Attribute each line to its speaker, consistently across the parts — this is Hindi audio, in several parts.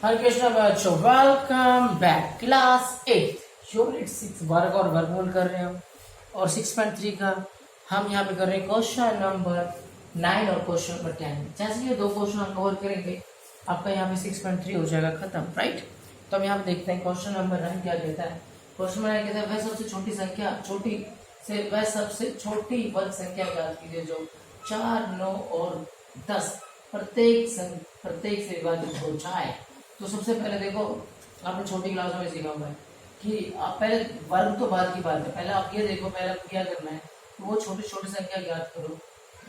Speaker 1: हरे कृष्णा बच्चों, वेलकम बैक क्लास 8 यूनिट 6 वर्ग और वर्गमूल कर रहे हो। और 6.3 का हम यहाँ पे कर रहे हैं क्वेश्चन नंबर 9 और क्वेश्चन नंबर 10। जैसे ये दो क्वेश्चन हम कवर करेंगे, आपका यहाँ पे 6.3 हो जाएगा खत्म, राइट। तो हम यहाँ पे देखते हैं क्वेश्चन नंबर 9 क्या कहता है। क्वेश्चन नंबर 9 कहता है वह सबसे छोटी संख्या वह सबसे छोटी वर्ग संख्या ज्ञात कीजिए जो 4, 9 और 10 प्रत्येक से विभाजित हो जाए। तो सबसे पहले देखो, आपने छोटी क्लासों में सीखा हुआ है कि आप पहले वर्ग तो बाद की बात है, पहले आप ये देखो पहले आपको क्या करना है, तो वो छोटी छोटी संख्या ज्ञात करो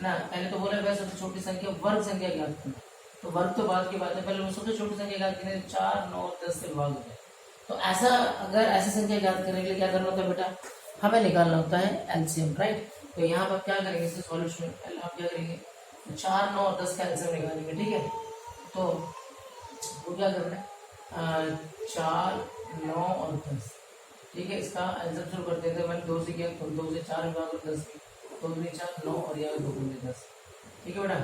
Speaker 1: ना। पहले तो बोला वह सबसे छोटी संख्या वर्ग संख्या ज्ञात करना, तो वर्ग तो बाद की बात है, पहले वो सबसे छोटी संख्या ज्ञात करनी है 4, 9 और 10 से विभाग हो जाए। तो ऐसा अगर ऐसी संख्या ज्ञात करने के लिए क्या करना होता है बेटा, हमें निकालना होता है एलसीएम, राइट। तो यहाँ पर क्या करेंगे इससे सॉल्यूशन में, पहले आप क्या करेंगे 4, 9 और 10 का एलसीएम निकालेंगे, ठीक है। तो वो क्या करना है 4, 9 और 10, ठीक है। इसका आंसर शुरू कर देते हैं। मैंने 2 से किया तो 2 से 4 विभाग और 10 की, 2 दूनी 4, 9 और यहाँ 2 दूनी 10, ठीक है बेटा।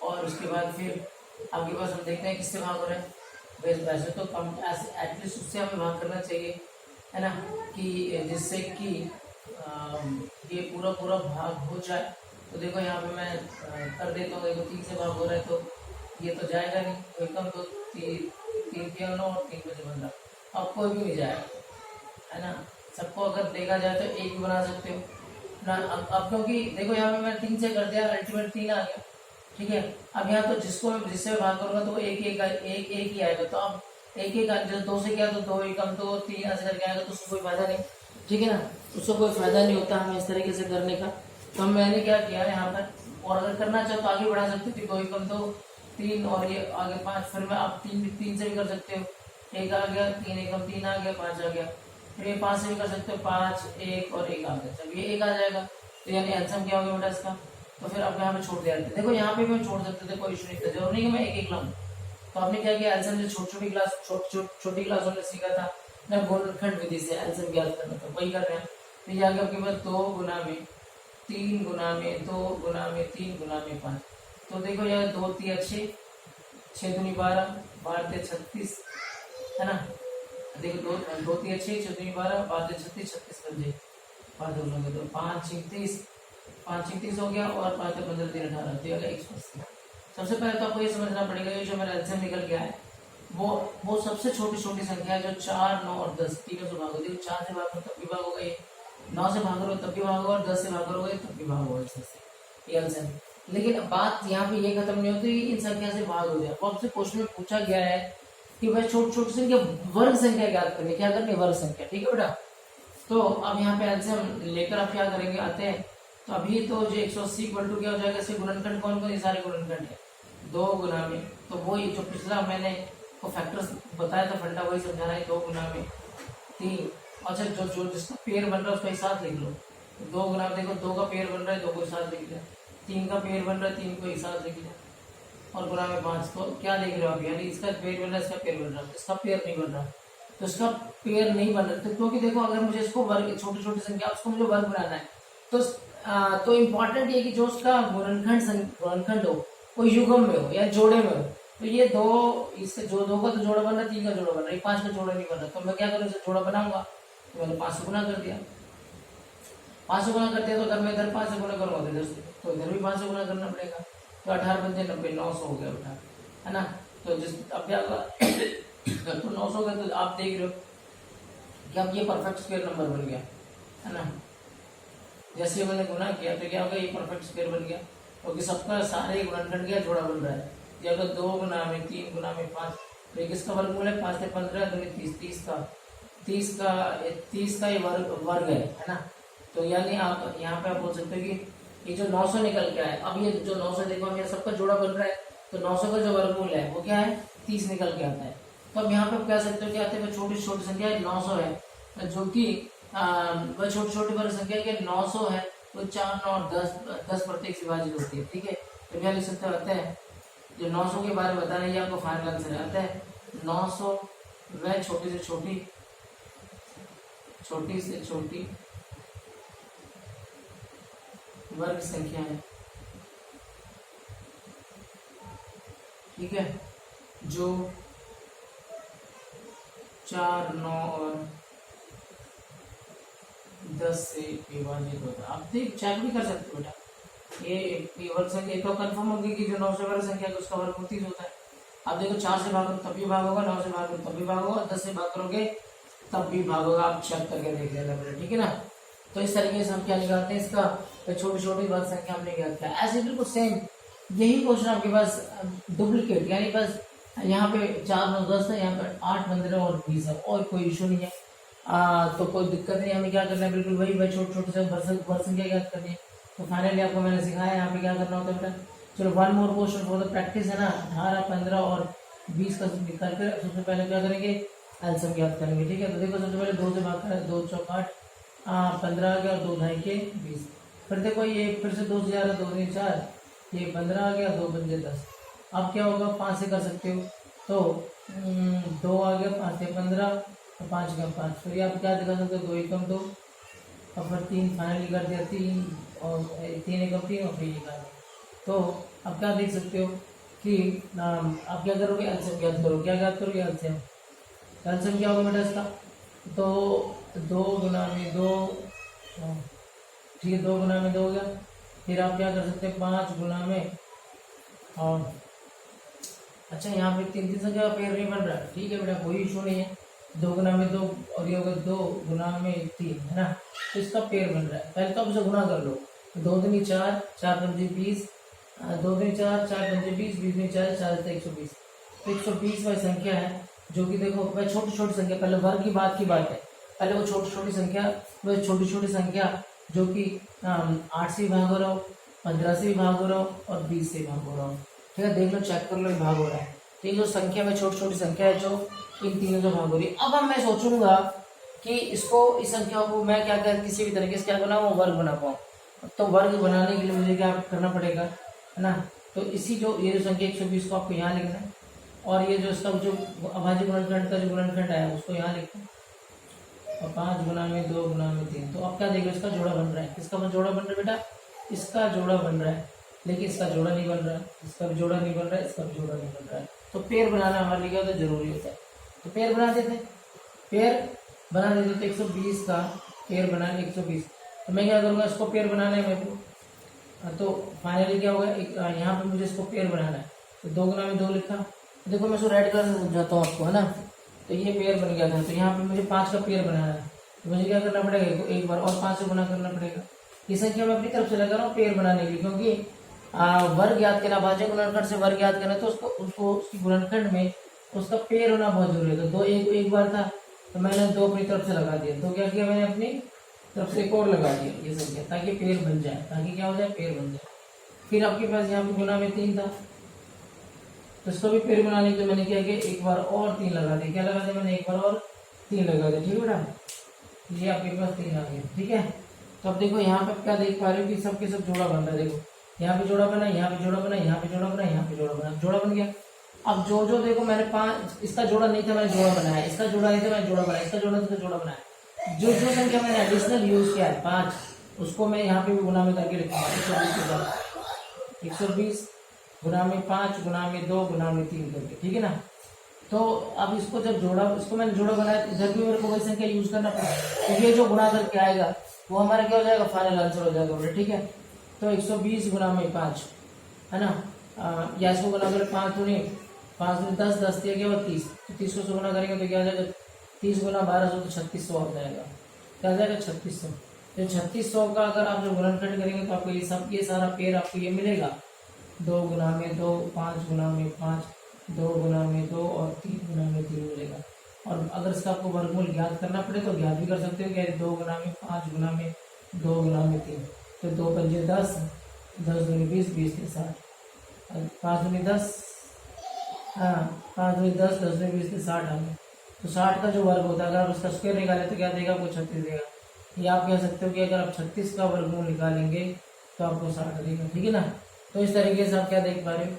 Speaker 1: और उसके बाद फिर आपके पास हम देखते हैं किससे भाग हो रहा है। वैसे तो कम एटलीस्ट उससे हमें भाग करना चाहिए, है ना, कि जिससे कि ये पूरा पूरा भाग हो जाए। तो देखो यहाँ पे मैं कर देता हूँ। देखो 3 से भाग हो रहा है तो ये तो जाएगा नहीं, तो एकदम तो 3 के 9 और 3 बजे बन रहा, अब कोई भी नहीं जाएगा, है ना। सबको अगर देखा जाए तो एक भी बना सकते हो ना। अब क्योंकि देखो यहाँ पे मैं 3 से कर दिया, अल्टीमेट 3 आ गया, ठीक है। अब यहाँ तो जिससे भाग करूंगा तो एक ही आएगा। तो अब एक जैसे 2 से किया तो 2 एकम तो 3 ऐसे करके आएगा, तो उसको कोई फायदा नहीं, ठीक है ना। उसको कोई फायदा नहीं होता हमें इस तरीके से करने का। तो मैंने क्या किया यहाँ पर, और अगर करना चाहो तो आगे बढ़ा सकते थे, 2 एकम तो 3 और ये आगे 5, फिर में आप 3 से भी कर सकते हो। 1 आ गया, 3 एकम 3 आ गया, 5 आ गया। फिर ये 5 से भी कर सकते हो, 5, 1 और 1 आ गया, जब ये 1 आ जाएगा तो यानी आंसर क्या होगा बेटा इसका। तो फिर आप यहाँ पे छोड़ दिया। देखो यहाँ पे मैं छोड़ सकते थे, कोई इशू नहीं था, जरूर नहीं कि मैं एक लाऊं। तो आपने क्या किया, एल्सियम जो छोटी क्लासों में सीखा था ना, गुणनखंड विधि से एल्सियम ज्ञात करना था, वही कर रहे हैं। तो ये आगे आपके पास 2 गुना में 3 गुना में 2 गुना में 3 गुना में 5। तो देखो यार 2 3 6, 6 दूनी 12, 12 36, है ना। देखो 2 3 6, 6 दूनी 12, 12 36, 36 बन जाए, 5 दोनों तो 5 6 30, 5 6 30 हो गया, और 5 15 3 18 तो 180। सबसे पहले तो आपको ये समझना पड़ेगा, ये जो मेरा एल्सियम निकल गया है वो सबसे छोटी छोटी संख्या है जो 4, 9 और 10 तीनों से भाग होगी। 4 से भाग करो तब भी भाग होगा, ये 9 से भाग करो तब भी भाग होगा, और 10 से भाग करोगे तब भी भाग होगा इससे, ये एल्सियम। लेकिन बात यहाँ पे ये खत्म नहीं होती, इन संख्या से भाग हो जाए। वो आपसे क्वेश्चन में पूछा गया है कि भाई छोटी छोटी संख्या वर्ग संख्या ज्ञात करनी, क्या करनी, वर्ग संख्या, ठीक है बेटा। तो अब यहाँ पे एल्सियम लेकर आप क्या करेंगे, आते हैं। तो अभी तो जो 180 इक्वल टू क्या हो जाएगा, इसके गुणनखंड कौन कौन, ये सारे गुणनखंड है 2 गुना में, तो वही जो पिछला मैंने को फैक्टर्स बताया था फंडा, वही समझा रहा है। 2 गुना में 3, अच्छा जो जो जिसका पेयर बन रहा है उसका एक साथ लिख लो। 2 गुना में देखो 2 का पेयर बन रहा है, 2 को एक साथ लिख लिया। 3 का पेयर बन रहा है, 3 को एक साथ लिख लिया। और गुना में 5, तो क्या देख रहे हो आप, यानी इसका पेयर बन रहा है, इसका पेयर बन रहा है, इसका पेयर नहीं बन रहा, तो इसका पेयर नहीं बन रहा। तो क्योंकि देखो अगर मुझे इसको वर्ग, छोटी छोटी संख्या उसको मुझे वर्ग बनाना है, तो इम्पोर्टेंट ये कि जो उसका गुणनखंड हो वो युग्म में हो या जोड़े में हो। तो ये 2, इससे जो 2 का तो जोड़ा बन रहा है, 3 का जोड़ा बन रहा है, 5 का जोड़ा नहीं बन रहा। तो मैं क्या करूँ, इसे जोड़ा बनाऊंगा। तो मैंने 5 से गुना कर दिया, 5 से गुना कर दिया, तो अगर मैं इधर 5 से गुना करूंगा तो इधर तो इधर भी 5 से गुना करना पड़ेगा। तो 18 पंजे 90, 900 हो गया बेटा, है ना। तो जिस अब क्या तो 900 का, तो आप देख रहे हो कि अब ये परफेक्ट स्क्वायर नंबर बन गया, है ना। जैसे मैंने गुना किया तो क्या होगा, ये परफेक्ट स्क्वायर बन गया, क्योंकि सबका सारे गुणनखंड क्या जोड़ा बन रहा है। ये अगर 2 गुना में 3 गुना में 5, तो किसका वर्गमूल है, 5 से 15 दूनी 30, 30 का ये वर्ग है ना। तो यानी आप यहाँ पे आप बोल सकते हो कि ये जो 900 निकल के आए, अब ये जो 900 देखो हम सबका जोड़ा बन रहा है, तो 900 का जो वर्गमूल है वो क्या है, 30 निकल के आता है। तो अब यहाँ पे आप कह सकते हो क्या आते हैं, छोटी छोटी संख्या 900 है, जो कि वह छोटी छोटी वर्ग संख्या के 900 है, तो 4, 9 और 10 प्रत्येक से विभाजित होती है, ठीक है। तो क्या लिख सकते होते हैं, जो 900 के बारे में बताना ये आपको फाइनल आंसर आता है। 900 वह छोटी से छोटी वर्ग संख्या है, ठीक है। जो 4, 9 और 10 से विभाजित होता है। आप देख चेक भी कर सकते हो बेटा, ये वर्ग संख्या तो कंफर्म होगी कि जो 9 से वर्ग संख्या है उसका वर्ग 30 होता है। आप देखो 4 से भाग करो तब भी भाग होगा, 9 से भाग करो तब भी भाग होगा, 10 से भाग करोगे तब भी भाग होगा। आप चेक करके देख लेना बेटा, ठीक है ना। तो इस तरीके से हम क्या निकालते हैं इसका, तो छोटी छोटी वर्ग संख्या हमने ज्ञात किया। ऐसे बिल्कुल सेम यही क्वेश्चन आपके पास डुप्लीकेट, यानी बस यहाँ पे 4, 9, 10 है, यहाँ पे 8, 15 और 20 है, और कोई इशू नहीं है। तो कोई दिक्कत नहीं, हमें क्या करना है बिल्कुल वही भाई छोटे छोटे से वर्ग संख्या ज्ञात करनी है। तो फाइनली आपको मैंने सिखाया यहाँ पे क्या करना होता है बेटा। चलो one more question for the practice है ना, 18, 15 और 20 का निकाल कर सबसे पहले क्या करेंगे, एलसीएम ज्ञात करेंगे, ठीक है। तो देखो सबसे पहले 2 से भाग करें, 2 चौक 8, 15 आ गया, 2 ढाई के 20। फिर देखो ये फिर से 2 से जा रहा है, 2 3 4, ये 15 आ गया, 2 पंजे 10। अब क्या होगा, 5 से कर सकते हो, तो 2 आ गया, 5 से 15, तो 5 का 5। फिर आप क्या दिखा सकते हो, 2 एकम 2, और फिर 3 फाइनली कर दिया, 3 और 3 एकम 3 और फिर ये कर दिया। तो अब क्या देख सकते हो कि आप क्या करोगे, एलसीएम ज्ञात करोगे। क्या ज्ञात करोगे, एलसीएम। एलसीएम क्या होगा बेटा इसका, तो 2 गुना में 2, ठीक है, 2 गुना में 2 हो गया। फिर आप क्या कर सकते हैं, 5 गुना में, और अच्छा यहाँ पे 3 3 संख्या का पेयर नहीं बन रहा, ठीक है बेटा, कोई इशू नहीं है। 2 गुना में 2 और ये होगा 2 गुना में 3, है ना। तो इसका पेयर बन रहा है, पहले तो आप इसे गुना कर लो। 2 दूनी 4, 4 पंजे 20, 2 दूनी 4, 4 पंजे 20, 20 दूनी 4, 4 120। तो 120 वह संख्या है जो कि देखो वह छोटी छोटी संख्या, पहले वर्ग की बात है, पहले वो छोटी छोटी संख्या, वह छोटी छोटी संख्या जो कि 8 से भाग हो रहा हो, 15 से भी भाग हो रहा हो और 20 से भाग हो रहा हो, ठीक है। देख लो, चेक कर लो, भाग हो रहा है। तो ये जो संख्या में छोटी छोटी संख्या है जो इन तीनों से भाग हो रही है। अब मैं सोचूंगा कि इसको, इस संख्या को मैं क्या कर किसी भी तरीके से क्या बनाऊँ, वर्ग बना पाऊँ। तो वर्ग बनाने के लिए मुझे क्या करना पड़ेगा, है ना। तो इसी जो ये जो संख्या 120 को आपको यहाँ लिखना है, और ये जो इसका जो अभाज्य गुणनखंड का जो गुणनखंड आया उसको यहाँ लिखना है, और 5 गुना में 2 गुना में 3। तो अब क्या देखो, इसका जोड़ा बन रहा है। किसका जोड़ा बन रहा है बेटा, इसका जोड़ा बन रहा है, लेकिन इसका जोड़ा नहीं बन रहा है, इसका भी जोड़ा नहीं बन रहा है, इसका भी जोड़ा नहीं बन रहा है। तो पेयर बनाना हमारे लिए क्या होता है, जरूरी होता है। तो पेयर बना देते, पेयर बना देते। तो 120 का पेयर बनाना 120। तो मैं क्या करूँगा, इसको पेयर बनाना है मेरे को। तो फाइनली क्या होगा, यहाँ पे मुझे इसको पेयर बनाना है। तो 2 गुना में 2 लिखा, देखो मैं इसको रेड कलर से समझाता हूँ आपको, है ना। तो ये पेयर बन गया था। तो यहाँ पे मुझे 5 का पेयर बनाना है, तो मुझे क्या करना पड़ेगा, एक बार और 5 से गुना करना पड़ेगा। ये संख्या मैं अपनी तरफ से लगा रहा हूँ पेयर बनाने के लिए, क्योंकि वर्ग याद करना, भाज्य गुणनखंड से वर्ग याद करना, तो उसको उसकी गुणनखंड में उसका पेयर होना बहुत जरूरी है। तो 2 एक बार था, तो मैंने 2 अपनी तरफ से लगा दिया। तो क्या किया मैंने, अपनी तरफ से एक और लगा दिया ये संख्या, ताकि पेयर बन जाए, ताकि क्या हो जाए, पेयर बन जाए। फिर आपके पास यहाँ पे गुना में 3 था, तो इसको भी पेड़ बनाने के लिए मैंने क्या किया, एक बार और 3 लगा दिया। क्या लगा दिया मैंने, एक बार और 3 लगा दिया, ठीक है बेटा। ये आपके पास 3 आ गया, ठीक है। तो अब देखो यहाँ पे क्या देख पा रहे हो कि सबके सब जोड़ा बन रहा है। देखो यहाँ पे जोड़ा बना, यहाँ पे जोड़ा बना, यहाँ पे जोड़ा बना, यहाँ पे जोड़ा बना, जोड़ा बन गया। अब जो देखो मैंने 5, इसका जोड़ा नहीं था, मैंने जोड़ा बनाया, इसका जोड़ा नहीं था, मैंने जोड़ा बनाया, इसका जोड़ा था, जोड़ा बनाया। जो संख्या मैंने एडिशनल यूज किया है 5, उसको मैं यहाँ पे भी गुना में करके लिखूंगा। 120 गुना में 5 गुना में 2 गुना में 3 करके, ठीक है ना। तो अब इसको जब जोड़ा, इसको मैंने जोड़ा बनाया, इधर भी मेरे को वही संख्या यूज करना पड़ेगा। तो ये जो गुणा करके आएगा वो हमारा क्या हो जाएगा, फाइनल आंसर हो जाएगा, ठीक है। तो 120 गुना में 5, है ना, या इसको गुना करें 5 दूनी 10, 10 दिया गया और 30, तो 30 को गुना करेंगे तो क्या हो जाएगा, 30 गुना 1200 तो 3600 हो जाएगा। क्या हो जाएगा, 3600। तो 3600 का अगर आप जो गुणनखंड करेंगे तो आपको ये सब, ये सारा पेयर आपको ये मिलेगा। 2 गुना में 2, 5 गुना में 5, 2 गुना में 2 और 3 गुना में 3 मिलेगा। और अगर इसका आपको वर्गमूल ज्ञात करना पड़े तो ज्ञात भी कर सकते हो, क्या 2 गुना में 5 गुना में 2 गुना में 3। तो 2 पंजे 10, 10 दूनी 20, 20 के 60, 5 दूनी 10, हाँ 5 दूनी 10, 10 दूनी 20 के 60 आ गए। तो 60 का जो वर्ग होता है, अगर आप उसका स्क्वायर निकाले तो क्या देगा, आपको 36 देगा। या आप कह सकते हो कि अगर आप 36 का वर्गमूल निकालेंगे तो आपको 60 देगा, ठीक है ना। तो इस तरीके से आप क्या देख पा रहे हो,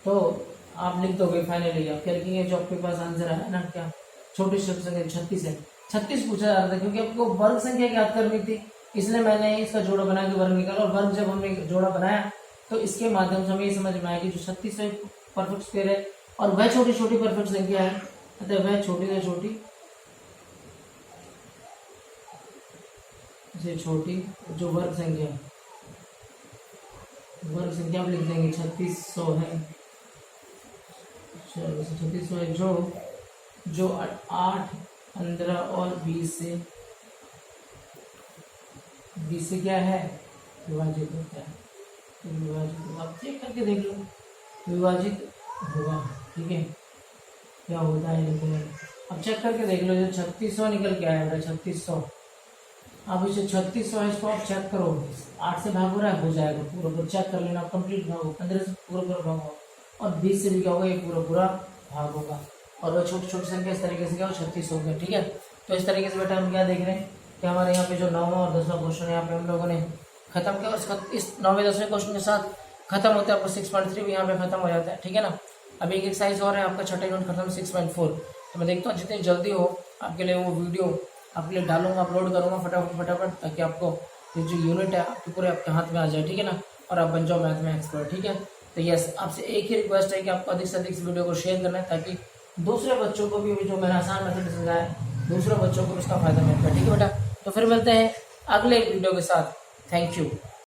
Speaker 1: तो आप लिख दोगे फाइनली, आप क्या लिखेंगे, जो आपके पास आंसर है ना, क्या छोटी संख्या 36 है। 36 पूछा जा रहा था क्योंकि आपको वर्ग संख्या ज्ञात करनी थी, इसलिए मैंने इसका जोड़ा बना के वर्ग निकाला। और वर्ग जब हमने जोड़ा बनाया तो इसके माध्यम से हमें ये समझ में आया कि जो 36 परफेक्ट स्क्वायर है और वह छोटी छोटी परफेक्ट संख्या है, अतः वह छोटी से छोटी छोटी जो वर्ग संख्या आप लिख देंगे 3600 है, 3600 है जो 8, 15 और 20 से क्या है विभाजित होता है। तो विभाजित आप चेक करके देख लो, विभाजित होगा, ठीक है, क्या होता है लिखने। अब चेक करके देख लो, जो 3600 निकल के आएगा 3600, अब इसे 3600 है, इसको आप चेक करो, 8 से भाग हो रहा है, हो जाएगा पूरा चेक कर लेना, कंप्लीट भाग होगा, 15 से पूरा भाग होगा, और 20 से भी क्या होगा, ये पूरा भाग होगा। और वह छोटी छोटी संख्या इस तरीके से क्या हो 36 हो गया, ठीक है। तो इस तरीके से बेटा हम क्या देख रहे हैं कि हमारे यहाँ पे जो 9वां और 10वां क्वेश्चन यहाँ पे हम लोगों ने खत्म किया, इस 9वें 10वें क्वेश्चन के साथ खत्म होता है, आपको 6.3 भी यहाँ पे खत्म हो जाता है, ठीक है ना। अब एक एक्सरसाइज और है आपका छठा यूनिट खत्म 6.4। तो मैं देखता हूँ जितनी जल्दी हो आपके लिए वो वीडियो आपके लिए डालूंगा, अपलोड करूँगा फटाफट, ताकि आपको ये जो यूनिट है आपके पूरे आपके हाथ में आ जाए, ठीक है ना, और आप बन जाओ मैथ में एक्सपर्ट, ठीक है। तो यस, आपसे एक ही रिक्वेस्ट है कि आपको अधिक से अधिक इस वीडियो को शेयर करना है, ताकि दूसरे बच्चों को भी जो मैंने आसान मेथड समझाया है, दूसरे बच्चों को भी इसका फायदा मिलता है, ठीक है बेटा। तो फिर मिलते हैं अगले वीडियो के साथ, थैंक यू।